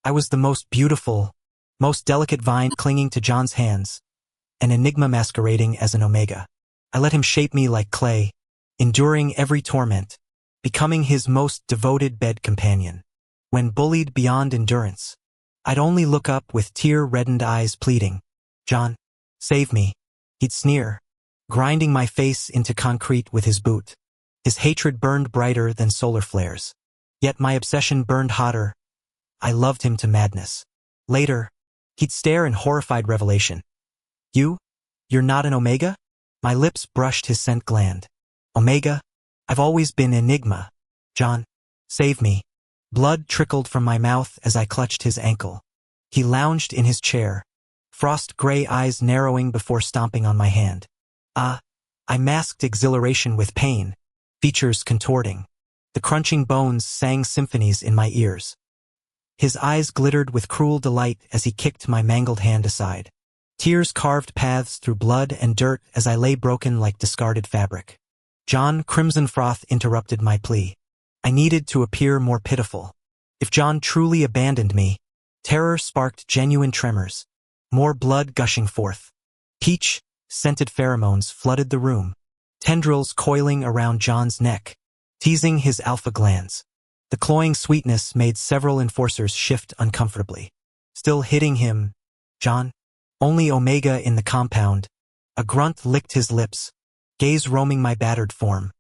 I was the most beautiful, most delicate vine clinging to John's hands, an enigma masquerading as an omega. I let him shape me like clay, enduring every torment, becoming his most devoted bed companion. When bullied beyond endurance, I'd only look up with tear-reddened eyes pleading, "John, save me." He'd sneer, grinding my face into concrete with his boot. His hatred burned brighter than solar flares. Yet my obsession burned hotter. I loved him to madness. Later, he'd stare in horrified revelation. You're not an omega?" My lips brushed his scent gland. "Omega? I've always been Enigma. John, save me." Blood trickled from my mouth as I clutched his ankle. He lounged in his chair, frost-gray eyes narrowing before stomping on my hand. I masked exhilaration with pain, features contorting. The crunching bones sang symphonies in my ears. His eyes glittered with cruel delight as he kicked my mangled hand aside. Tears carved paths through blood and dirt as I lay broken like discarded fabric. John, crimson froth, interrupted my plea. I needed to appear more pitiful. If John truly abandoned me, terror sparked genuine tremors, more blood gushing forth. Peach-scented pheromones flooded the room, tendrils coiling around John's neck, teasing his alpha glands. The cloying sweetness made several enforcers shift uncomfortably. Still hitting him, John? Only omega in the compound. A grunt licked his lips, gaze roaming my battered form.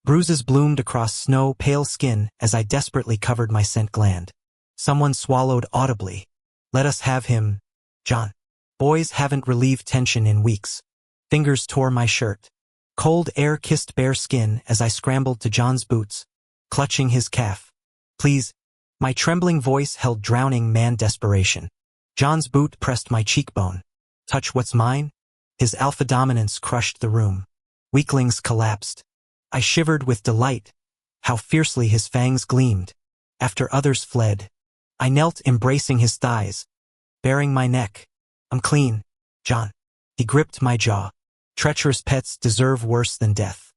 Bruises bloomed across snow-pale skin as I desperately covered my scent gland. Someone swallowed audibly. "Let us have him, John." Boys haven't relieved tension in weeks. Fingers tore my shirt. Cold air kissed bare skin as I scrambled to John's boots, clutching his calf. "Please." My trembling voice held drowning man desperation. John's boot pressed my cheekbone. "Touch what's mine?" His alpha dominance crushed the room. Weaklings collapsed. I shivered with delight. How fiercely his fangs gleamed. After others fled, I knelt embracing his thighs, baring my neck. "I'm clean, John." He gripped my jaw. "Treacherous pets deserve worse than death."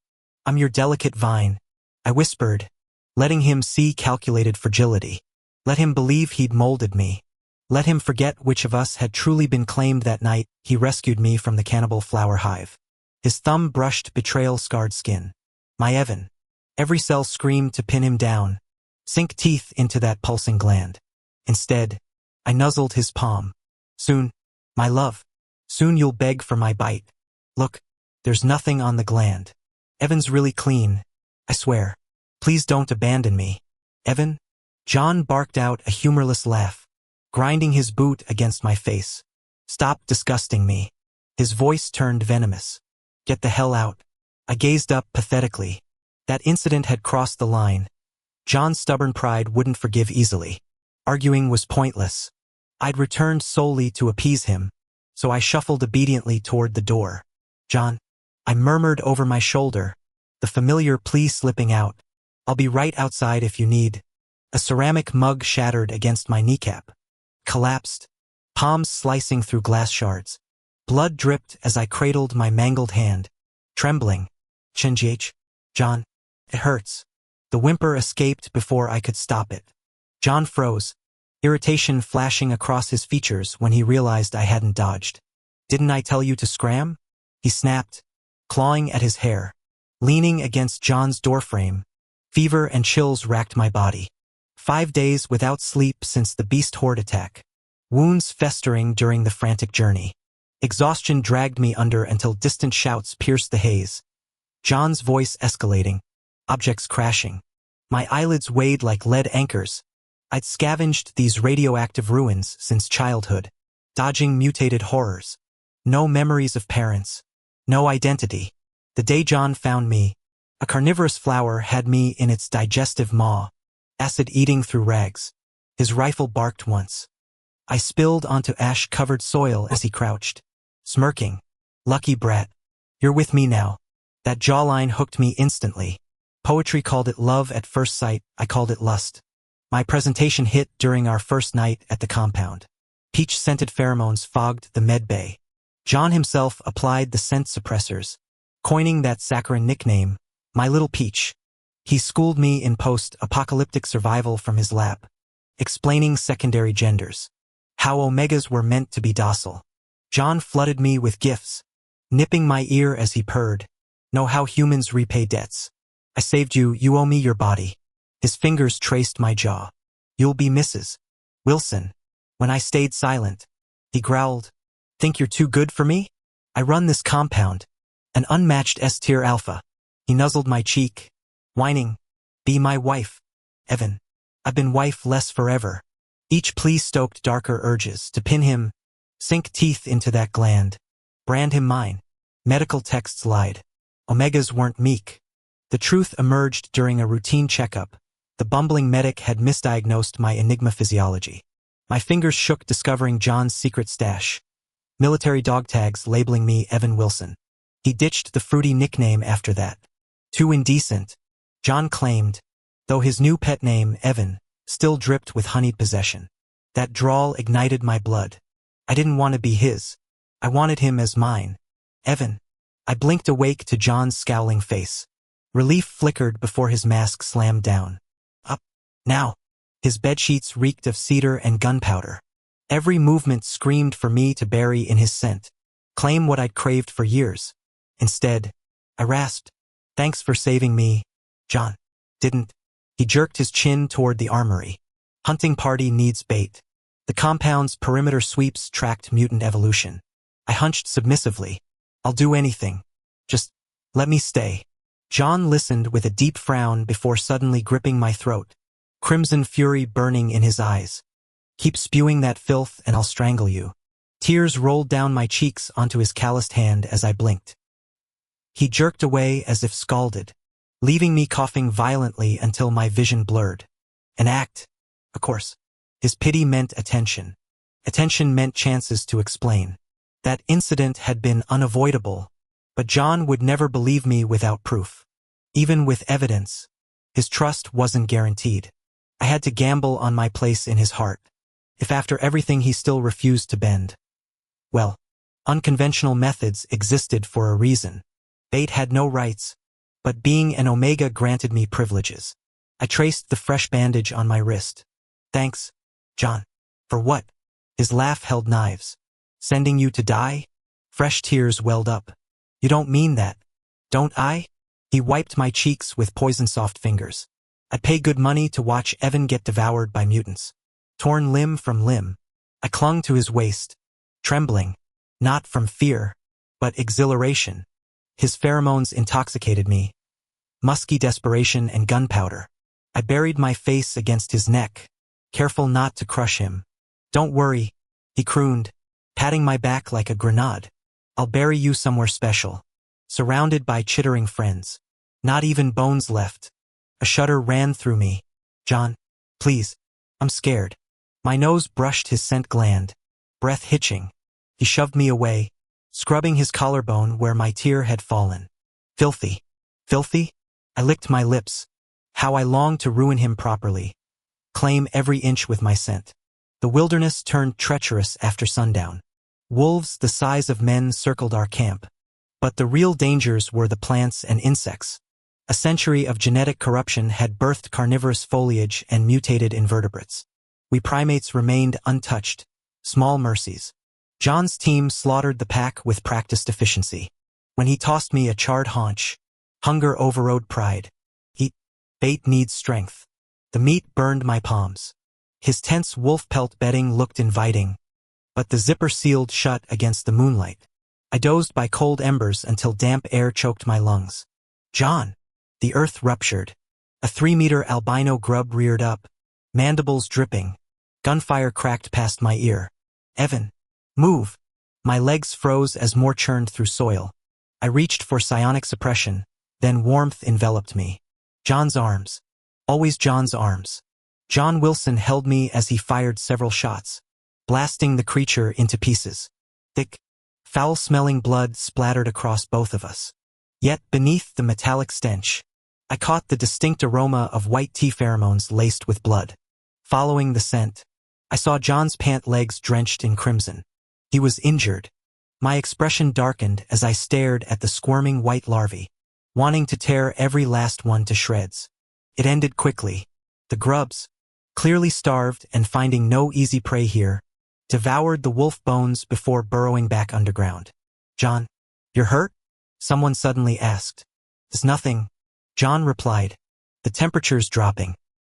"I'm your delicate vine," I whispered, letting him see calculated fragility. Let him believe he'd molded me. Let him forget which of us had truly been claimed that night he rescued me from the cannibal flower hive. His thumb brushed betrayal-scarred skin. My Evan. Every cell screamed to pin him down, sink teeth into that pulsing gland. Instead, I nuzzled his palm. "Soon, my love. Soon you'll beg for my bite. Look, there's nothing on the gland. Evan's really clean, I swear. Please don't abandon me. Evan?" John barked out a humorless laugh, grinding his boot against my face. "Stop disgusting me." His voice turned venomous. "Get the hell out." I gazed up pathetically. That incident had crossed the line. John's stubborn pride wouldn't forgive easily. Arguing was pointless. I'd returned solely to appease him, so I shuffled obediently toward the door. "John," I murmured over my shoulder, the familiar plea slipping out. "I'll be right outside if you need." A ceramic mug shattered against my kneecap. Collapsed, palms slicing through glass shards. Blood dripped as I cradled my mangled hand, trembling. "Chinjh, John, it hurts." The whimper escaped before I could stop it. John froze, irritation flashing across his features when he realized I hadn't dodged. "Didn't I tell you to scram?" he snapped, clawing at his hair. Leaning against John's doorframe, fever and chills racked my body. 5 days without sleep since the beast horde attack. Wounds festering during the frantic journey. Exhaustion dragged me under until distant shouts pierced the haze. John's voice escalating, objects crashing. My eyelids weighed like lead anchors. I'd scavenged these radioactive ruins since childhood, dodging mutated horrors. No memories of parents. No identity. The day John found me, a carnivorous flower had me in its digestive maw, acid eating through rags. His rifle barked once. I spilled onto ash-covered soil as he crouched, smirking. "Lucky brat. You're with me now." That jawline hooked me instantly. Poetry called it love at first sight, I called it lust. My presentation hit during our first night at the compound. Peach-scented pheromones fogged the med bay. John himself applied the scent suppressors, coining that saccharine nickname, "My Little Peach." He schooled me in post-apocalyptic survival from his lab. explaining secondary genders. How omegas were meant to be docile. John flooded me with gifts, nipping my ear as he purred. Know how humans repay debts. I saved you, you owe me your body. His fingers traced my jaw. You'll be Mrs. Wilson. When I stayed silent, he growled, think you're too good for me? I run this compound. An unmatched S-tier alpha. He nuzzled my cheek, whining, be my wife, Evan. I've been wife-less forever. Each plea stoked darker urges to pin him, sink teeth into that gland, brand him mine. Medical texts lied. Omegas weren't meek. The truth emerged during a routine checkup. The bumbling medic had misdiagnosed my Enigma physiology. My fingers shook discovering John's secret stash. Military dog tags labeling me Evan Wilson. He ditched the fruity nickname after that. Too indecent, John claimed, though his new pet name, Evan, still dripped with honeyed possession. That drawl ignited my blood. I didn't want to be his. I wanted him as mine. Evan. I blinked awake to John's scowling face. Relief flickered before his mask slammed down. Up. Now. His bedsheets reeked of cedar and gunpowder. Every movement screamed for me to bury in his scent. Claim what I'd craved for years. Instead, I rasped, thanks for saving me, John. Didn't. He jerked his chin toward the armory. Hunting party needs bait. The compound's perimeter sweeps tracked mutant evolution. I hunched submissively. I'll do anything. Just let me stay. John listened with a deep frown before suddenly gripping my throat. Crimson fury burning in his eyes. Keep spewing that filth and I'll strangle you. Tears rolled down my cheeks onto his calloused hand as I blinked. He jerked away as if scalded, leaving me coughing violently until my vision blurred. An act, of course. His pity meant attention. Attention meant chances to explain. That incident had been unavoidable, but John would never believe me without proof. Even with evidence, his trust wasn't guaranteed. I had to gamble on my place in his heart. If after everything he still refused to bend. Well, unconventional methods existed for a reason. Bait had no rights, but being an Omega granted me privileges. I traced the fresh bandage on my wrist. Thanks, John. For what? His laugh held knives. Sending you to die? Fresh tears welled up. You don't mean that, don't I? He wiped my cheeks with poison-soft fingers. I'd pay good money to watch Evan get devoured by mutants. Torn limb from limb, I clung to his waist, trembling, not from fear, but exhilaration. His pheromones intoxicated me. Musky desperation and gunpowder. I buried my face against his neck, careful not to crush him. Don't worry, he crooned, patting my back like a grenade. I'll bury you somewhere special, surrounded by chittering friends. Not even bones left. A shudder ran through me. John, please, I'm scared. My nose brushed his scent gland, breath hitching. He shoved me away, scrubbing his collarbone where my tear had fallen. Filthy. Filthy? I licked my lips. How I longed to ruin him properly. Claim every inch with my scent. The wilderness turned treacherous after sundown. Wolves the size of men circled our camp. But the real dangers were the plants and insects. A century of genetic corruption had birthed carnivorous foliage and mutated invertebrates. We primates remained untouched. Small mercies. John's team slaughtered the pack with practiced efficiency. When he tossed me a charred haunch, hunger overrode pride. Bait needs strength. The meat burned my palms. His tense wolf pelt bedding looked inviting, but the zipper sealed shut against the moonlight. I dozed by cold embers until damp air choked my lungs. John! The earth ruptured. A 3-meter albino grub reared up, mandibles dripping. Gunfire cracked past my ear. Evan! Move! My legs froze as more churned through soil. I reached for psionic suppression, then warmth enveloped me. John's arms. Always John's arms. John Wilson held me as he fired several shots, blasting the creature into pieces. Thick, foul-smelling blood splattered across both of us. Yet beneath the metallic stench, I caught the distinct aroma of white tea pheromones laced with blood. Following the scent, I saw John's pant legs drenched in crimson. He was injured. My expression darkened as I stared at the squirming white larvae, wanting to tear every last one to shreds. It ended quickly. The grubs, clearly starved and finding no easy prey here, devoured the wolf bones before burrowing back underground. John, you're hurt? Someone suddenly asked. It's nothing, John replied. The temperature's dropping.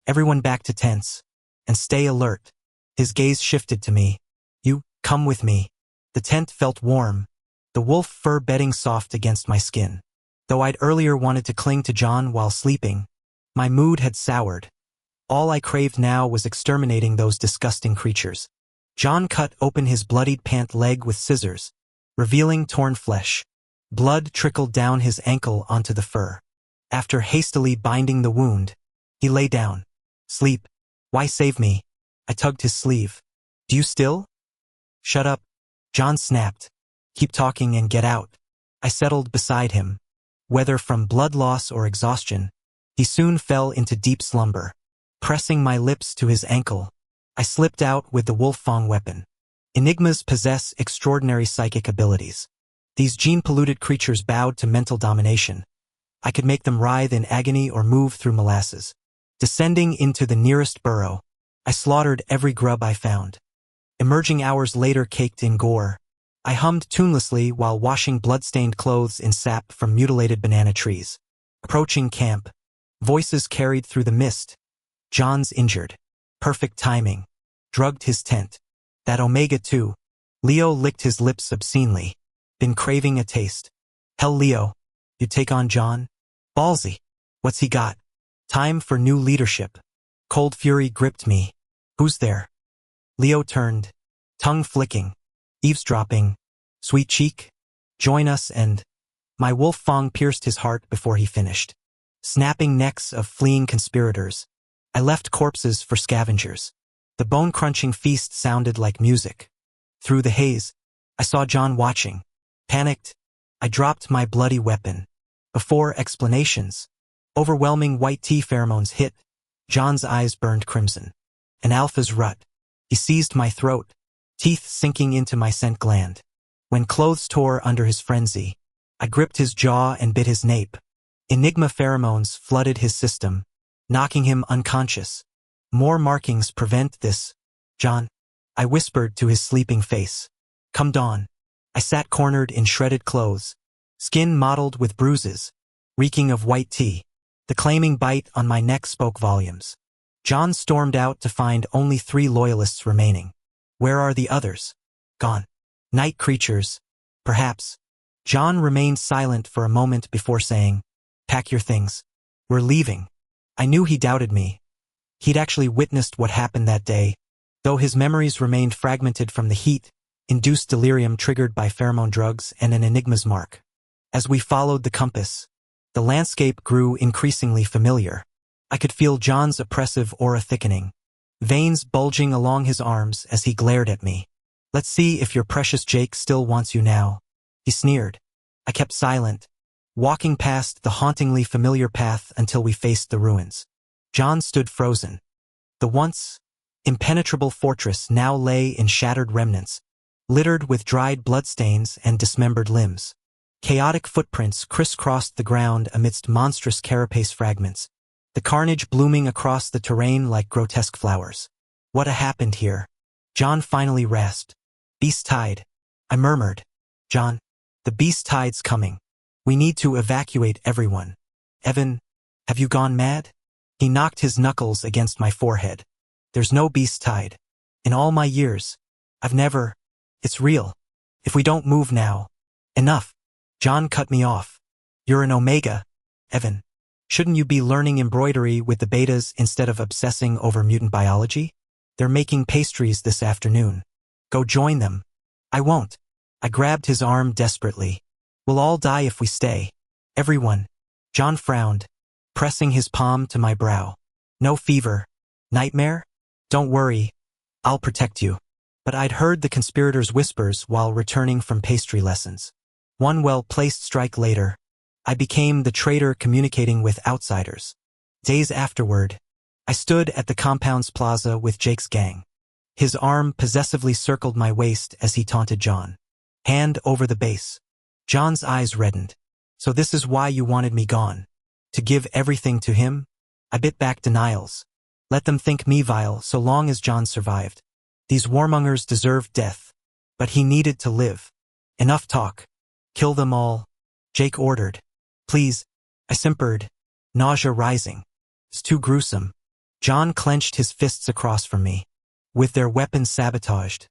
Everyone back to tents. And stay alert. His gaze shifted to me. You, come with me. The tent felt warm, the wolf fur bedding soft against my skin. Though I'd earlier wanted to cling to John while sleeping, my mood had soured. All I craved now was exterminating those disgusting creatures. John cut open his bloodied pant leg with scissors, revealing torn flesh. Blood trickled down his ankle onto the fur. After hastily binding the wound, he lay down. Sleep. Why save me? I tugged his sleeve. Do you still? Shut up. John snapped. Keep talking and get out. I settled beside him. Whether from blood loss or exhaustion, he soon fell into deep slumber. Pressing my lips to his ankle, I slipped out with the wolf fang weapon. Enigmas possess extraordinary psychic abilities. These gene-polluted creatures bowed to mental domination. I could make them writhe in agony or move through molasses. Descending into the nearest burrow, I slaughtered every grub I found. Emerging hours later caked in gore, I hummed tunelessly while washing blood-stained clothes in sap from mutilated banana trees. Approaching camp, voices carried through the mist. John's injured. Perfect timing. Drugged his tent. That omega 2. Leo licked his lips obscenely. Been craving a taste. Hell, Leo. You take on John? Ballsy. What's he got? Time for new leadership. Cold fury gripped me. Who's there? Leo turned. Tongue flicking. Eavesdropping. Sweet cheek. Join us and... My wolf fang pierced his heart before he finished. Snapping necks of fleeing conspirators. I left corpses for scavengers. The bone-crunching feast sounded like music. Through the haze, I saw John watching. Panicked, I dropped my bloody weapon. Before explanations, overwhelming white tea pheromones hit. John's eyes burned crimson. An alpha's rut. He seized my throat, teeth sinking into my scent gland. When clothes tore under his frenzy, I gripped his jaw and bit his nape. Enigma pheromones flooded his system, knocking him unconscious. More markings prevent this, John. I whispered to his sleeping face. Come dawn. I sat cornered in shredded clothes, skin mottled with bruises, reeking of white tea. The claiming bite on my neck spoke volumes. John stormed out to find only 3 loyalists remaining. Where are the others? Gone. Night creatures, perhaps. John remained silent for a moment before saying, Pack your things. We're leaving. I knew he doubted me. He'd actually witnessed what happened that day, though his memories remained fragmented from the heat-induced delirium triggered by pheromone drugs and an Enigma's mark. As we followed the compass, the landscape grew increasingly familiar. I could feel John's oppressive aura thickening, veins bulging along his arms as he glared at me. Let's see if your precious Jake still wants you now. He sneered. I kept silent, walking past the hauntingly familiar path until we faced the ruins. John stood frozen. The once impenetrable fortress now lay in shattered remnants, littered with dried bloodstains and dismembered limbs. Chaotic footprints crisscrossed the ground amidst monstrous carapace fragments, the carnage blooming across the terrain like grotesque flowers. What happened here? John finally rasped. Beast tide. I murmured. John, the beast tide's coming. We need to evacuate everyone. Evan, have you gone mad? He knocked his knuckles against my forehead. There's no beast tide. In all my years, I've never... It's real. If we don't move now... Enough. John cut me off. You're an Omega, Evan. Shouldn't you be learning embroidery with the betas instead of obsessing over mutant biology? They're making pastries this afternoon. Go join them. I won't. I grabbed his arm desperately. We'll all die if we stay. Everyone. John frowned, pressing his palm to my brow. No fever. Nightmare? Don't worry. I'll protect you. But I'd heard the conspirators' whispers while returning from pastry lessons. One well-placed strike later, I became the traitor communicating with outsiders. Days afterward, I stood at the compound's plaza with Jake's gang. His arm possessively circled my waist as he taunted John. Hand over the base. John's eyes reddened. So this is why you wanted me gone. To give everything to him? I bit back denials. Let them think me vile so long as John survived. These warmongers deserved death. But he needed to live. Enough talk. Kill them all. Jake ordered. Please. I simpered. Nausea rising. It's too gruesome. John clenched his fists across from me. With their weapons sabotaged.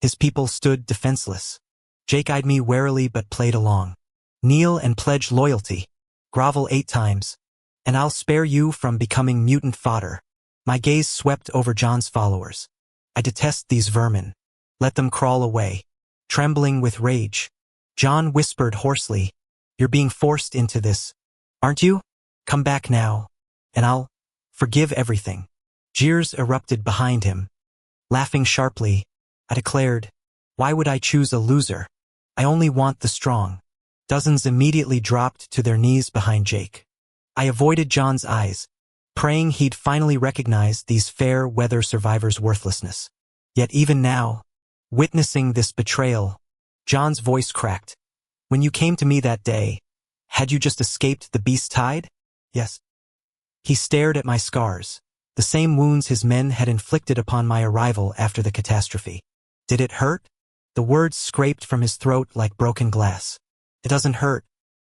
His people stood defenseless. Jake eyed me warily but played along. Kneel and pledge loyalty. Grovel 8 times. And I'll spare you from becoming mutant fodder. My gaze swept over John's followers. I detest these vermin. Let them crawl away. Trembling with rage. John whispered hoarsely. You're being forced into this. Aren't you? Come back now. And I'll forgive everything. Jeers erupted behind him. Laughing sharply, I declared, why would I choose a loser? I only want the strong. Dozens immediately dropped to their knees behind Jake. I avoided John's eyes, praying he'd finally recognize these fair-weather survivors' worthlessness. Yet even now, witnessing this betrayal, John's voice cracked. When you came to me that day, had you just escaped the beast tide? Yes. He stared at my scars, the same wounds his men had inflicted upon my arrival after the catastrophe. Did it hurt? The words scraped from his throat like broken glass. It doesn't hurt.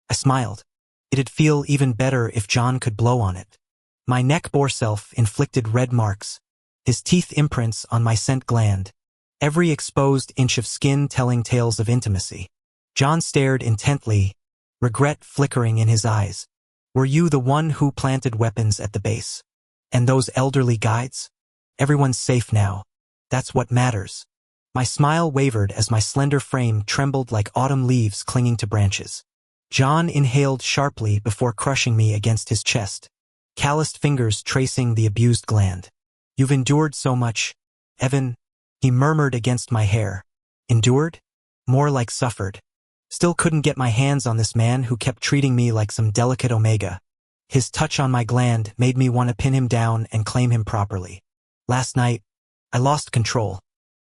I smiled. It'd feel even better if John could blow on it. My neck bore self-inflicted red marks, his teeth imprints on my scent gland, every exposed inch of skin telling tales of intimacy. John stared intently, regret flickering in his eyes. Were you the one who planted weapons at the base? And those elderly guides? Everyone's safe now. That's what matters. My smile wavered as my slender frame trembled like autumn leaves clinging to branches. John inhaled sharply before crushing me against his chest, calloused fingers tracing the abused gland. You've endured so much, Evan, he murmured against my hair. Endured? More like suffered. Still couldn't get my hands on this man who kept treating me like some delicate omega. His touch on my gland made me want to pin him down and claim him properly. Last night, I lost control.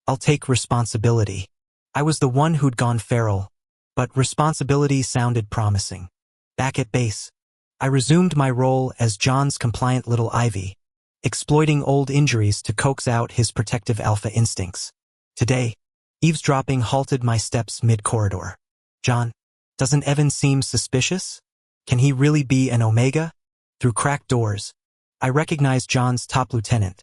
I'll take responsibility. I was the one who'd gone feral, but responsibility sounded promising. Back at base, I resumed my role as John's compliant little Ivy, exploiting old injuries to coax out his protective alpha instincts. Today, eavesdropping halted my steps mid-corridor. John, doesn't Evan seem suspicious? Can he really be an omega? Through cracked doors, I recognized John's top lieutenant,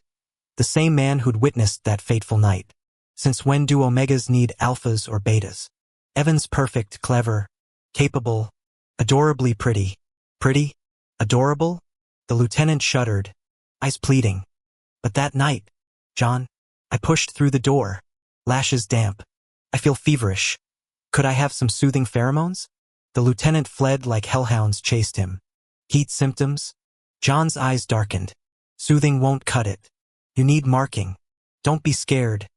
the same man who'd witnessed that fateful night. Since when do omegas need alphas or betas? Evan's perfect, clever, capable, adorably pretty. Pretty? Adorable? The lieutenant shuddered, eyes pleading. But that night, John, I pushed through the door, lashes damp. I feel feverish. Could I have some soothing pheromones? The lieutenant fled like hellhounds chased him. Heat symptoms? John's eyes darkened. Soothing won't cut it. You need marking. Don't be scared,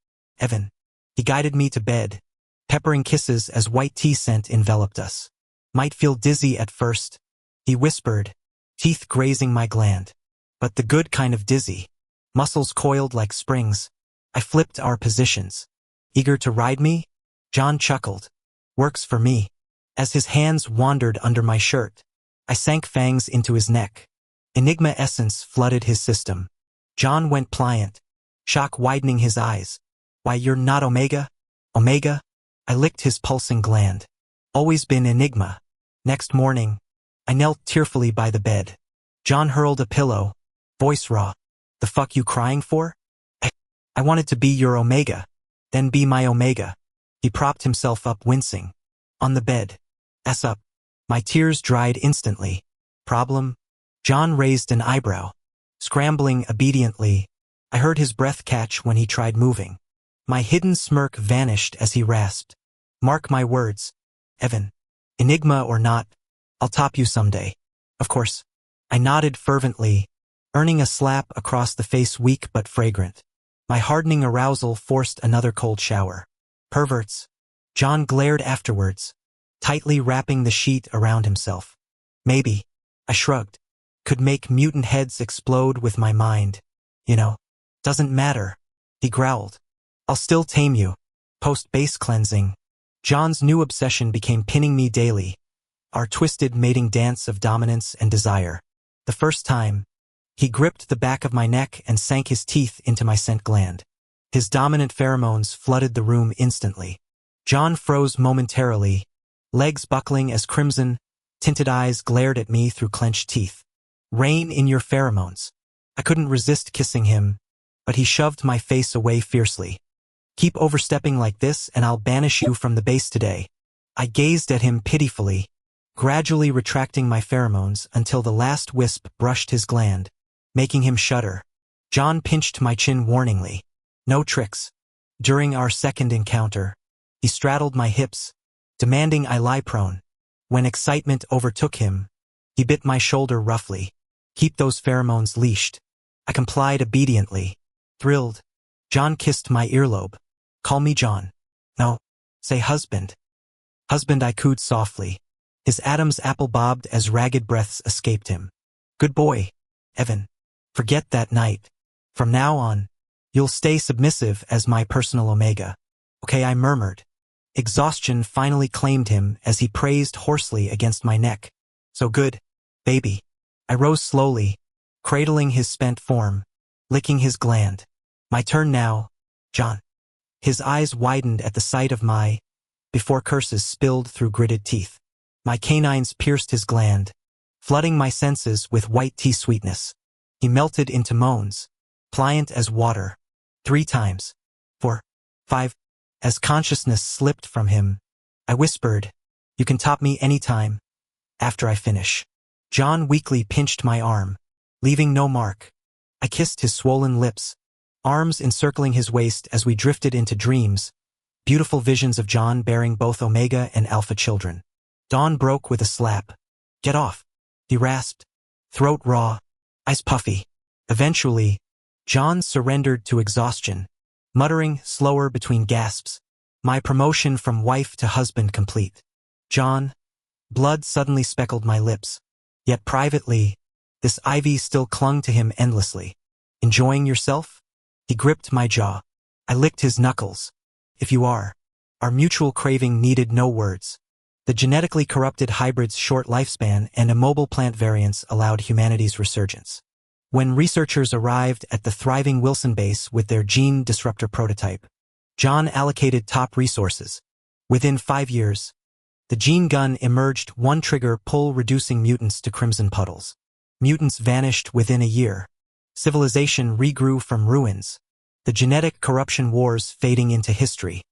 Evan. He guided me to bed, peppering kisses as white tea scent enveloped us. Might feel dizzy at first, he whispered, teeth grazing my gland. But the good kind of dizzy. Muscles coiled like springs. I flipped our positions. Eager to ride me? John chuckled. Works for me. As his hands wandered under my shirt, I sank fangs into his neck. Enigma essence flooded his system. John went pliant, shock widening his eyes. Why, you're not Omega? Omega? I licked his pulsing gland. Always been Enigma. Next morning, I knelt tearfully by the bed. John hurled a pillow, voice raw. The fuck you crying for? I wanted to be your Omega, then be my Omega. He propped himself up wincing. On the bed. Ass up. My tears dried instantly. Problem? John raised an eyebrow. Scrambling obediently, I heard his breath catch when he tried moving. My hidden smirk vanished as he rasped. Mark my words, Evan. Enigma or not, I'll top you someday. Of course. I nodded fervently, earning a slap across the face weak but fragrant. My hardening arousal forced another cold shower. Perverts. John glared afterwards, tightly wrapping the sheet around himself. Maybe, I shrugged, could make mutant heads explode with my mind. You know, doesn't matter, he growled. I'll still tame you. Post-base cleansing. John's new obsession became pinning me daily, our twisted mating dance of dominance and desire. The first time, He gripped the back of my neck and sank his teeth into my scent gland. His dominant pheromones flooded the room instantly. John froze momentarily, legs buckling as crimson, tinted eyes glared at me through clenched teeth. Rein in your pheromones. I couldn't resist kissing him, but he shoved my face away fiercely. Keep overstepping like this and I'll banish you from the base today. I gazed at him pitifully, gradually retracting my pheromones until the last wisp brushed his gland, making him shudder. John pinched my chin warningly. No tricks. During our second encounter, he straddled my hips, demanding I lie prone. When excitement overtook him, he bit my shoulder roughly. Keep those pheromones leashed. I complied obediently. Thrilled, John kissed my earlobe. Call me John. No, say husband. Husband, I cooed softly. His Adam's apple bobbed as ragged breaths escaped him. Good boy, Evan. Forget that night. From now on, you'll stay submissive as my personal omega. Okay, I murmured. Exhaustion finally claimed him as he praised hoarsely against my neck. So good, baby. I rose slowly, cradling his spent form, licking his gland. My turn now, John. His eyes widened at the sight of before curses spilled through gritted teeth. My canines pierced his gland, flooding my senses with white tea sweetness. He melted into moans, pliant as water. 3 times. 4. 5. As consciousness slipped from him, I whispered, you can top me anytime. After I finish. John weakly pinched my arm, leaving no mark. I kissed his swollen lips, arms encircling his waist as we drifted into dreams, beautiful visions of John bearing both Omega and Alpha children. Dawn broke with a slap. Get off, he rasped, throat raw, eyes puffy. Eventually, John surrendered to exhaustion, muttering slower between gasps, my promotion from wife to husband complete. John, blood suddenly speckled my lips. Yet privately, this ivy still clung to him endlessly. Enjoying yourself? He gripped my jaw. I licked his knuckles. If you are. Our mutual craving needed no words. The genetically corrupted hybrid's short lifespan and immobile plant variants allowed humanity's resurgence. When researchers arrived at the thriving Wilson base with their gene disruptor prototype, John allocated top resources. Within 5 years, the gene gun emerged, one trigger pull reducing mutants to crimson puddles. Mutants vanished within a year. Civilization regrew from ruins, the genetic corruption wars fading into history.